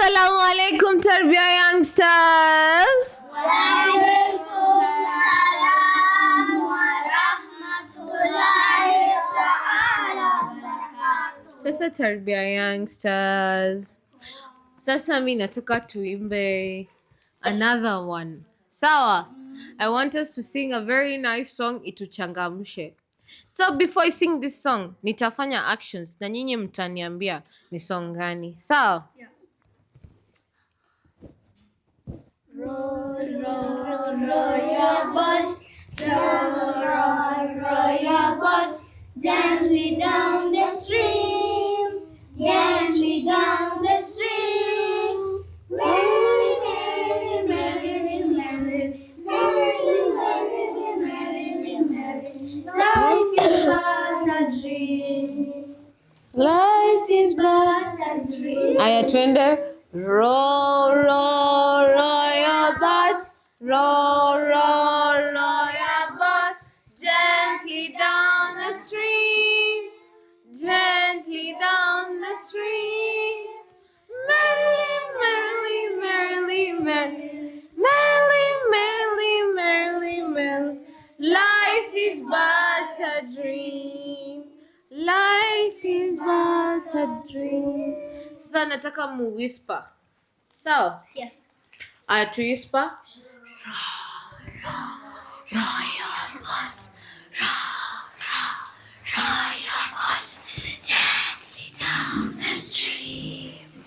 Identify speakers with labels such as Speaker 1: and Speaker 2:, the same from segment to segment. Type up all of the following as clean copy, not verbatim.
Speaker 1: Assalamu alaikum Tarbia youngsters.
Speaker 2: Walaikum salam wa rahmatullahi ta'ala wa barakatuh.
Speaker 1: Sasa Tarbia youngsters, sasa mimi nataka tuimbe another one. Sawa? I want us to sing a very nice song ituchangamshe. So before I sing this song, nitafanya actions na nyinyi mtaniambia ni song gani. Sawa?
Speaker 2: Yeah. Roll, roll, roll your boat, roll, roll, roll your boat, gently down the stream, gently down the stream. Merrily, merrily, merrily, merrily, merrily, merrily, merrily, merrily. Life is but a dream. Life is but a dream.
Speaker 1: Aya twende. Roll, roll, roll your boat, roll, roll, roll your boat, gently down the stream, gently down the stream. Merrily, merrily, merrily, merrily, merrily, merrily, merrily, merrily. Life is but a dream. Life is but a dream. Sasa nataka mu whisper. Sawa?
Speaker 2: Yeah.
Speaker 1: Aya tu whisper.
Speaker 2: Gently down the stream,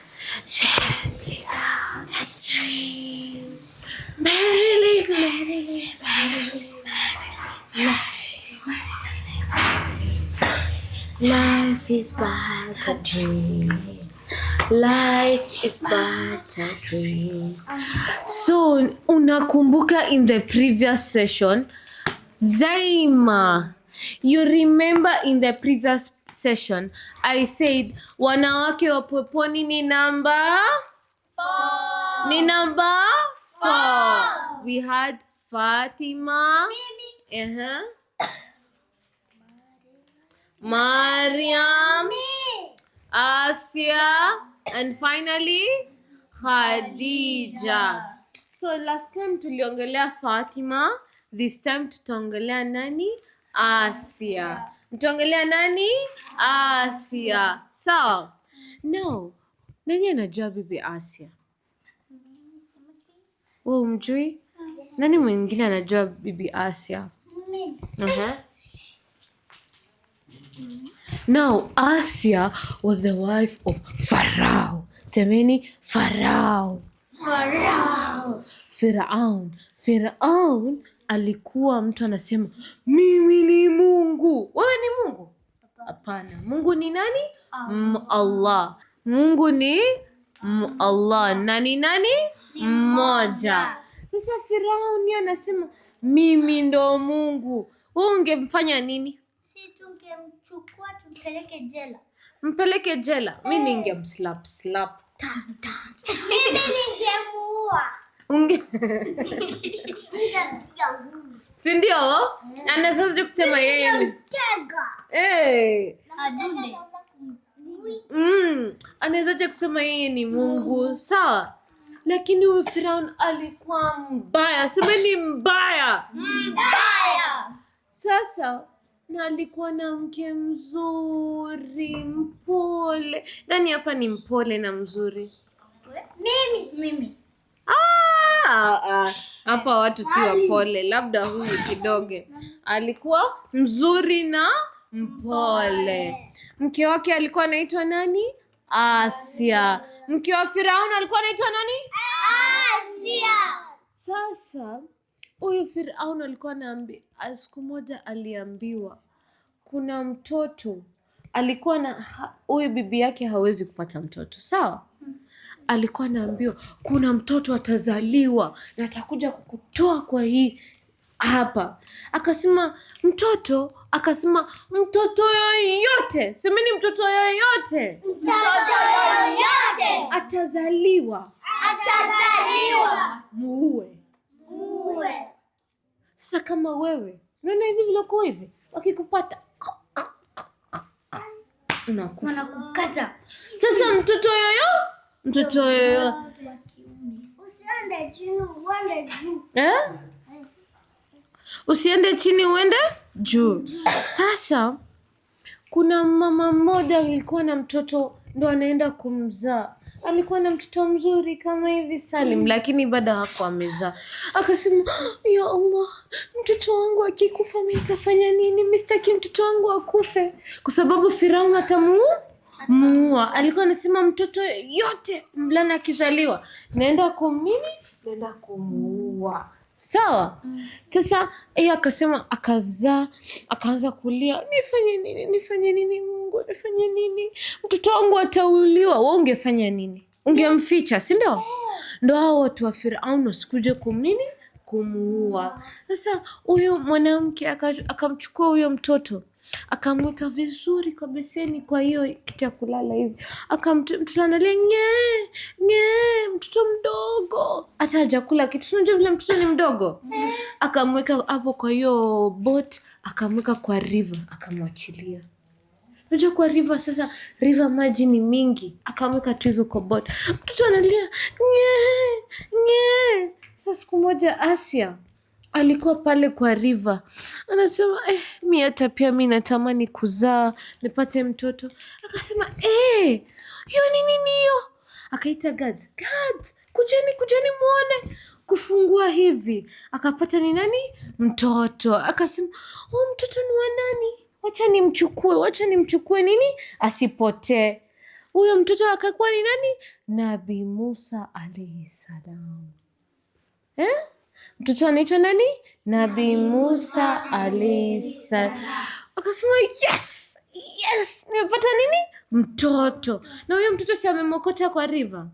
Speaker 2: gently down the stream.
Speaker 1: Merrily, merrily,
Speaker 2: Merrily, merrily,
Speaker 1: life is but a dream. Life is but a dream. So, unakumbuka in the previous session, Zaima, you remember in the previous session, I said, wanawake wa peponi ni number?
Speaker 2: 4.
Speaker 1: Ni number 4. We had Fatima, Mariam, Asia, and finally Khadija. So last time tuliongelea Fatima, this time tutaongelea nani? Asia. Tutaongelea nani? Asia. So, no. Nani anajua bibi Asia? Wewe umjui? Nani mwingine anajua bibi Asia? Now, Asia was the wife of Pharaoh. Semeni Pharaoh. Firaun alikuwa mtu anasema mimi ni Mungu. Wewe ni Mungu? Hapana. Mungu ni nani? Allah. Mungu ni Allah. Nani? Mmoja. Sasa Firaun anasema mimi ndo Mungu. Wewe ungemfanya nini?
Speaker 2: Si tungemchukua tumpeleke jela.
Speaker 1: Mpeleke jela. Mimi ningemslap.
Speaker 2: Mimi ningemuua.
Speaker 1: Si ndio? Anaweza kusema yeye ni
Speaker 2: Adunde.
Speaker 1: Anaweza kusema yeye ni Mungu, sawa? Lakini huyu Firaun alikuwa mbaya. Semeni mbaya.
Speaker 2: Mbaya.
Speaker 1: Sasa na alikuwa na mke mzuri, mpole. Nani hapa ni mpole na mzuri?
Speaker 2: Mimi.
Speaker 1: Hapa watu si wapole, labda huyu kidogo. Alikuwa mzuri na mpole. Mke wake alikuwa anaitwa nani? Asia. Mke wa Firaun alikuwa anaitwa nani?
Speaker 2: Asia.
Speaker 1: Sasa huyu Firaun alikuwa siku moja aliambiwa kuna mtoto alikuwa na huyu bibi yake hawezi kupata mtoto, sawa? Alikuwa anaambiwa kuna mtoto atazaliwa na atakuja kukutoa kwa hii hapa. Akasema mtoto yoyote. Semeni mtoto yoyote. Atazaliwa. Muue. Sasa kama wewe, unaona hivi vile uko hivi, wakikupata unakufa.
Speaker 2: Wanakukata.
Speaker 1: Sasa mtoto yoyote Mtoto yoyote.
Speaker 2: Usiende chini uende juu.
Speaker 1: Usiende chini uende juu. Sasa kuna mama mmoja alikuwa na mtoto ndo anaenda kumzaa. Alikuwa na mtoto mzuri kama hivi Salim, lakini bado hakuwa amezaa. Akasema, ya Allah, mtoto wangu akikufa mimi nitafanya nini? Mimi sitaki mtoto wangu akufe, kwa sababu Firauni atamuua. Alikuwa anasema mtoto yote mvulana akizaliwa naenda kumuua. Sawa? Sasa yeye akasema, akazaa, akaanza kulia, nifanye nini Mungu, nifanye nini? Mtoto wangu atauliwa. Wewe ungefanya nini? Ungemficha, si ndio? Ndio hao watu wa Firauni wasikuje kumuua. Sasa huyo mwanamke akamchukua huyo mtoto, akamweka vizuri kwa beseni, kwa hiyo kitu ya kulala hivi. Mtoto analia mtoto mdogo, hata hajakula kitu. Unajua vile mtoto ni mdogo. Akamweka hapo kwa hiyo boat, akamweka kwa river, akamwachilia. Unajua kwa river, sasa river maji ni mingi, akamweka tu hivyo kwa boat. Mtoto analia Sasa siku moja Asia alikuwa pale kwa river, anasema mi hata pia mi natamani kuzaa nipate mtoto. Akasema hiyo ni nini hiyo? Akaita guards, kujeni muone. Kufungua hivi akapata ni nani? Mtoto. Akasema mtoto ni wa nani? Wacha nimchukue nini asipotee. Huyo mtoto akakuwa ni nani? Nabii Musa alayhi salam. Mtoto anaitwa nani? Nabii Musa alayhi salam. Akasema yes, nimepata nini? Mtoto. Na huyo mtoto si amemokota kwa river.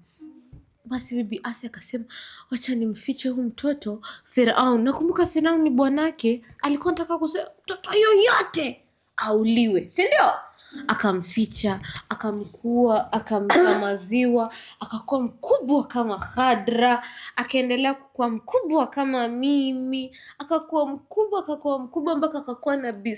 Speaker 1: Basi bibi Asia akasema, wacha nimfiche huyu mtoto Firauni. Nakumbuka Firauni ni bwanake, alikuwa anataka kusema mtoto yoyote auliwe, si ndio? Akamficha, akamkua, akampa maziwa, akakuwa mkubwa kama Khadra, akaendelea kuwa mkubwa kama mimi, akakuwa mkubwa mpaka akakuwa nabii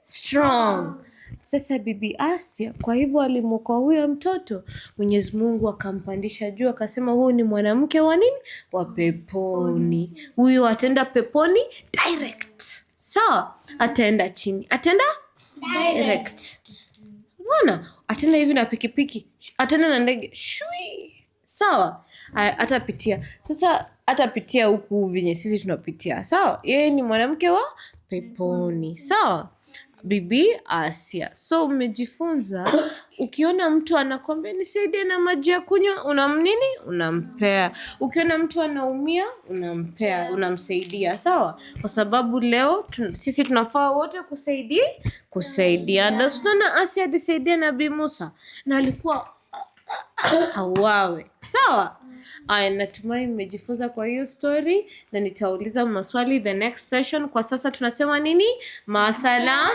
Speaker 1: strong. Sasa bibi Asia kwa hivyo alimwokoa huyo mtoto, Mwenyezi Mungu akampandisha juu, akasema huyu ni mwanamke wa nini? Wa peponi. Huyu ataenda peponi direct. Sawa? Ataenda chini, ataenda direct. Unaona? Ataenda hivi na pikipiki, ataenda na ndege. Shui. Sawa? Atapitia. Sasa atapitia huku venye sisi tunapitia. Sawa? Yeye ni mwanamke wa peponi. Sawa? Bibi Asia. So umejifunza, ukiona mtu anakwambia nisaidie na maji ya kunywa, unampea. Ukiona mtu anaumia, unampea, unamsaidia. Sawa? Kwa sababu leo sisi tunafaa wote kusaidiana. Tunaona Asia alisaidia Nabii Musa na alikuwa hawawe. Sawa? Natumai mmejifunza kwa hiyo story na nitauliza maswali the next session. Kwa sasa tunasema nini? Maasalam.